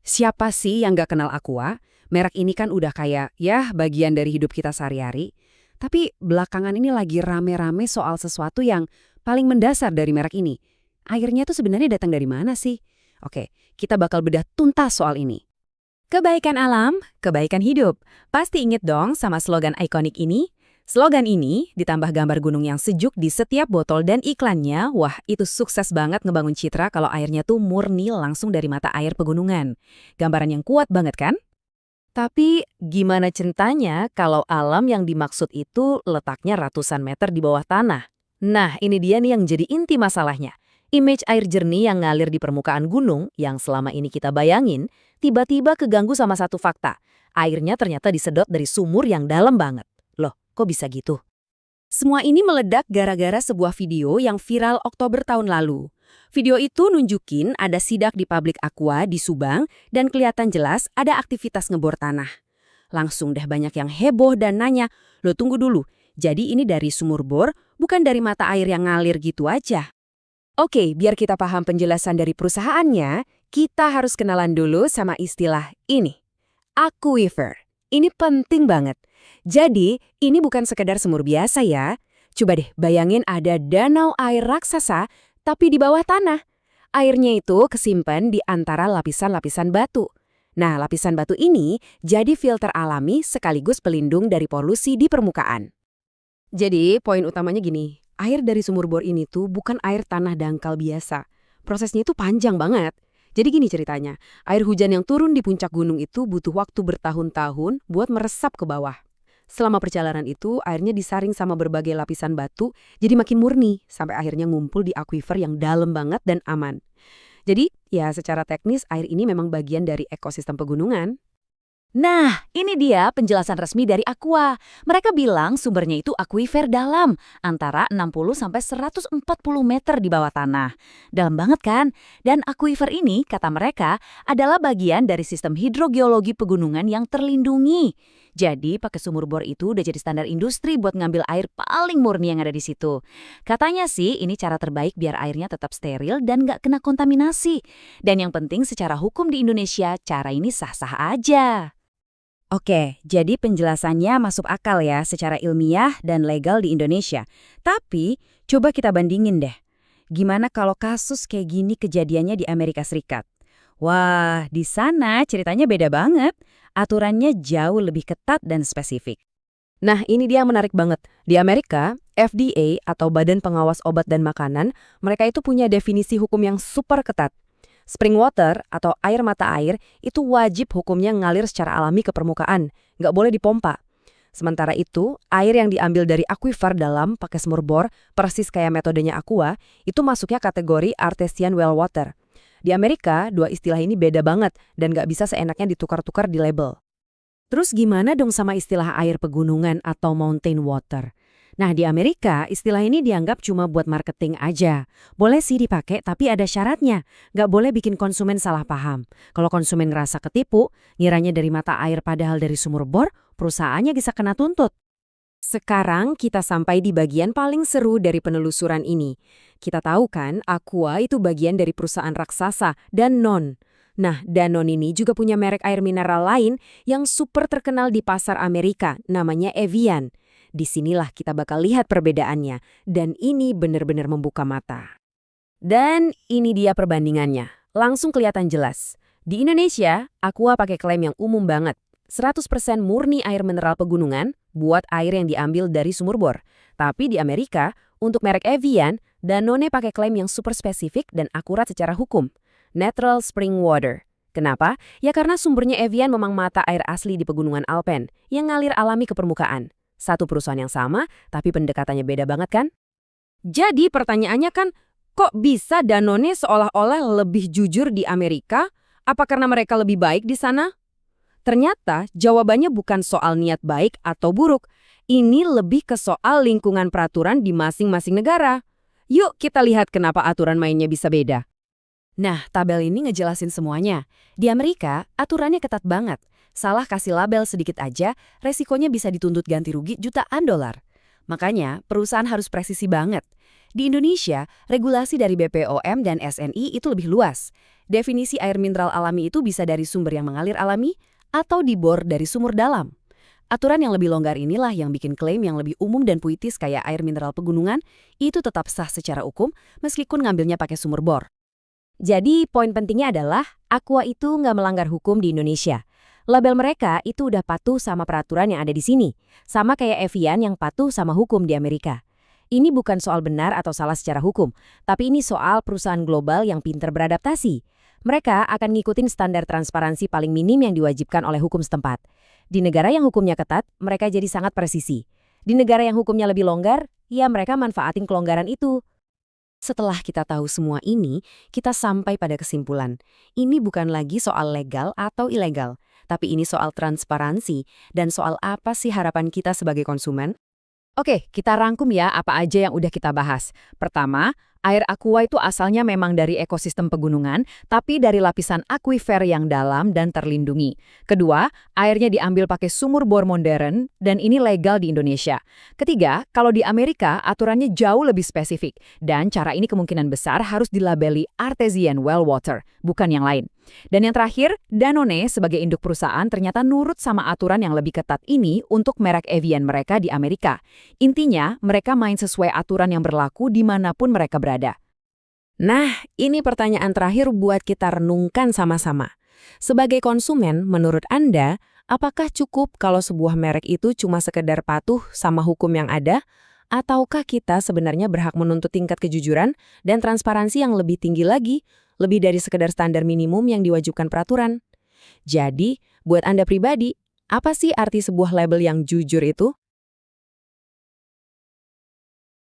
Siapa sih yang nggak kenal Aqua? Merek ini kan udah kayak, ya bagian dari hidup kita sehari-hari. Tapi belakangan ini lagi rame-rame soal sesuatu yang paling mendasar dari merek ini. Airnya tuh sebenarnya datang dari mana sih? Oke, kita bakal bedah tuntas soal ini. Kebaikan alam, kebaikan hidup. Pasti inget dong sama slogan ikonik ini? Slogan ini, ditambah gambar gunung yang sejuk di setiap botol dan iklannya, wah itu sukses banget ngebangun citra kalau airnya tuh murni langsung dari mata air pegunungan. Gambaran yang kuat banget kan? Tapi gimana ceritanya kalau alam yang dimaksud itu letaknya ratusan meter di bawah tanah? Nah, ini dia nih yang jadi inti masalahnya. Image air jernih yang ngalir di permukaan gunung yang selama ini kita bayangin, tiba-tiba keganggu sama satu fakta. Airnya ternyata disedot dari sumur yang dalam banget. Loh, kok bisa gitu? Semua ini meledak gara-gara sebuah video yang viral Oktober tahun lalu. Video itu nunjukin ada sidak di pabrik Aqua di Subang dan kelihatan jelas ada aktivitas ngebor tanah. Langsung deh banyak yang heboh dan nanya, "Loh tunggu dulu, jadi ini dari sumur bor, bukan dari mata air yang ngalir gitu aja?" Oke, biar kita paham penjelasan dari perusahaannya, kita harus kenalan dulu sama istilah ini. Aquifer. Ini penting banget. Jadi, ini bukan sekedar sumur biasa ya. Coba deh bayangin ada danau air raksasa, tapi di bawah tanah. Airnya itu kesimpan di antara lapisan-lapisan batu. Nah, lapisan batu ini jadi filter alami sekaligus pelindung dari polusi di permukaan. Jadi, poin utamanya gini, air dari sumur bor ini tuh bukan air tanah dangkal biasa. Prosesnya itu panjang banget. Jadi gini ceritanya, air hujan yang turun di puncak gunung itu butuh waktu bertahun-tahun buat meresap ke bawah. Selama perjalanan itu, airnya disaring sama berbagai lapisan batu, jadi makin murni, sampai akhirnya ngumpul di aquifer yang dalam banget dan aman. Jadi, ya secara teknis, air ini memang bagian dari ekosistem pegunungan. Nah, ini dia penjelasan resmi dari Aqua. Mereka bilang sumbernya itu akuifer dalam, antara 60–140 meter di bawah tanah. Dalam banget kan? Dan akuifer ini, kata mereka, adalah bagian dari sistem hidrogeologi pegunungan yang terlindungi. Jadi, pakai sumur bor itu udah jadi standar industri buat ngambil air paling murni yang ada di situ. Katanya sih, ini cara terbaik biar airnya tetap steril dan nggak kena kontaminasi. Dan yang penting secara hukum di Indonesia, cara ini sah-sah aja. Oke, jadi penjelasannya masuk akal ya secara ilmiah dan legal di Indonesia. Tapi, coba kita bandingin deh. Gimana kalau kasus kayak gini kejadiannya di Amerika Serikat? Wah, di sana ceritanya beda banget. Aturannya jauh lebih ketat dan spesifik. Nah, ini dia yang menarik banget. Di Amerika, FDA atau Badan Pengawas Obat dan Makanan, mereka itu punya definisi hukum yang super ketat. Spring water atau air mata air itu wajib hukumnya ngalir secara alami ke permukaan, nggak boleh dipompa. Sementara itu, air yang diambil dari aquifer dalam pakai sumur bor, persis kayak metodenya Aqua, itu masuknya kategori artesian well water. Di Amerika, dua istilah ini beda banget dan nggak bisa seenaknya ditukar-tukar di label. Terus gimana dong sama istilah air pegunungan atau mountain water? Nah, di Amerika, istilah ini dianggap cuma buat marketing aja. Boleh sih dipakai, tapi ada syaratnya. Nggak boleh bikin konsumen salah paham. Kalau konsumen ngerasa ketipu, ngiranya dari mata air padahal dari sumur bor, perusahaannya bisa kena tuntut. Sekarang kita sampai di bagian paling seru dari penelusuran ini. Kita tahu kan, Aqua itu bagian dari perusahaan raksasa, Danone. Nah, Danone ini juga punya merek air mineral lain yang super terkenal di pasar Amerika, namanya Evian. Disinilah kita bakal lihat perbedaannya, dan ini benar-benar membuka mata. Dan ini dia perbandingannya, langsung kelihatan jelas. Di Indonesia, Aqua pakai klaim yang umum banget, 100% murni air mineral pegunungan buat air yang diambil dari sumur bor. Tapi di Amerika, untuk merek Evian, Danone pakai klaim yang super spesifik dan akurat secara hukum, natural spring water. Kenapa? Ya karena sumbernya Evian memang mata air asli di pegunungan Alpen yang ngalir alami ke permukaan. Satu perusahaan yang sama, tapi pendekatannya beda banget kan? Jadi pertanyaannya kan, kok bisa Danone seolah-olah lebih jujur di Amerika? Apa karena mereka lebih baik di sana? Ternyata jawabannya bukan soal niat baik atau buruk. Ini lebih ke soal lingkungan peraturan di masing-masing negara. Yuk kita lihat kenapa aturan mainnya bisa beda. Nah, tabel ini ngejelasin semuanya. Di Amerika, aturannya ketat banget. Salah kasih label sedikit aja, resikonya bisa dituntut ganti rugi jutaan dolar. Makanya, perusahaan harus presisi banget. Di Indonesia, regulasi dari BPOM dan SNI itu lebih luas. Definisi air mineral alami itu bisa dari sumber yang mengalir alami atau dibor dari sumur dalam. Aturan yang lebih longgar inilah yang bikin klaim yang lebih umum dan puitis kayak air mineral pegunungan itu tetap sah secara hukum meskipun ngambilnya pakai sumur bor. Jadi, poin pentingnya adalah Aqua itu nggak melanggar hukum di Indonesia. Label mereka itu udah patuh sama peraturan yang ada di sini. Sama kayak Evian yang patuh sama hukum di Amerika. Ini bukan soal benar atau salah secara hukum, tapi ini soal perusahaan global yang pinter beradaptasi. Mereka akan ngikutin standar transparansi paling minim yang diwajibkan oleh hukum setempat. Di negara yang hukumnya ketat, mereka jadi sangat presisi. Di negara yang hukumnya lebih longgar, ya mereka manfaatin kelonggaran itu. Setelah kita tahu semua ini, kita sampai pada kesimpulan. Ini bukan lagi soal legal atau ilegal, tapi ini soal transparansi dan soal apa sih harapan kita sebagai konsumen. Oke, kita rangkum ya apa aja yang udah kita bahas. Pertama, air aqua itu asalnya memang dari ekosistem pegunungan, tapi dari lapisan akuifer yang dalam dan terlindungi. Kedua, airnya diambil pakai sumur bor modern, dan ini legal di Indonesia. Ketiga, kalau di Amerika, aturannya jauh lebih spesifik, dan cara ini kemungkinan besar harus dilabeli artesian well water, bukan yang lain. Dan yang terakhir, Danone sebagai induk perusahaan ternyata nurut sama aturan yang lebih ketat ini untuk merek Evian mereka di Amerika. Intinya, mereka main sesuai aturan yang berlaku dimanapun mereka berada. Nah, ini pertanyaan terakhir buat kita renungkan sama-sama. Sebagai konsumen, menurut Anda, apakah cukup kalau sebuah merek itu cuma sekedar patuh sama hukum yang ada? Ataukah kita sebenarnya berhak menuntut tingkat kejujuran dan transparansi yang lebih tinggi lagi, lebih dari sekedar standar minimum yang diwajibkan peraturan? Jadi, buat Anda pribadi, apa sih arti sebuah label yang jujur itu?